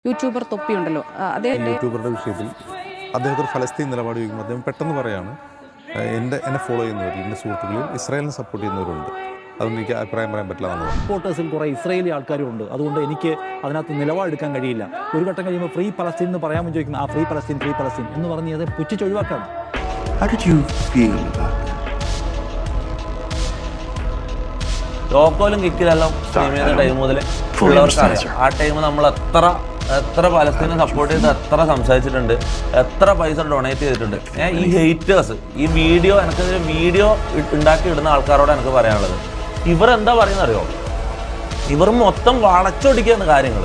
YouTuber തൊപ്പിയുണ്ടല്ലോ, അദ്ദേഹത്തെ യൂട്യൂബറുടെ വിഷയത്തിൽ അദ്ദേഹത്തിന് ഫലസ്തീൻ നിലപാട് ചോദിക്കുമ്പോൾ അദ്ദേഹം പെട്ടെന്ന് പറയാണ്, എന്നെ ഫോളോ ചെയ്യുന്നവരിൽ എൻ്റെ സുഹൃത്തുക്കളിൽ ഇസ്രായേലിനെ സപ്പോർട്ട് ചെയ്യുന്നവരുണ്ട്, അതുകൊണ്ട് എനിക്ക് അഭിപ്രായം പറയാൻ പറ്റില്ല എന്നുള്ളത്. സപ്പോർട്ടേഴ്സിൽ കുറേ ഇസ്രായേലി ആൾക്കാരുണ്ട്, അതുകൊണ്ട് എനിക്ക് അതിനകത്ത് നിലപാടെടുക്കാൻ കഴിയില്ല. ഒരു ഘട്ടം കഴിയുമ്പോൾ ഫ്രീ പലസ്തീൻ എന്ന് പറയാൻ ചോദിക്കുന്നത് ആ ഫ്രീ പലസ്തീൻ എന്ന് പറഞ്ഞ് അത് പുച്ഛിച്ചൊഴിവാക്കാണ്. ലോക്കോലും കിക്കിലെല്ലാം സ്ട്രീം ചെയ്ത ടൈം മുതൽ ഉള്ളവർക്കറിയാം. ആ ടൈം നമ്മൾ എത്ര പലസ്തീനെ സപ്പോർട്ട് ചെയ്ത് എത്ര സംസാരിച്ചിട്ടുണ്ട്, എത്ര പൈസ ഡൊണേറ്റ് ചെയ്തിട്ടുണ്ട്. ഈ ഹെയ്റ്റേഴ്സ്, ഈ വീഡിയോ എനിക്കെതിരെ വീഡിയോ ഉണ്ടാക്കി ഇടുന്ന ആൾക്കാരോട് എനിക്ക് പറയാനുള്ളത്, ഇവരെന്താ പറയുന്നത് അറിയോ? ഇവർ മൊത്തം വളച്ചൊടിക്കുകയാണ് കാര്യങ്ങൾ.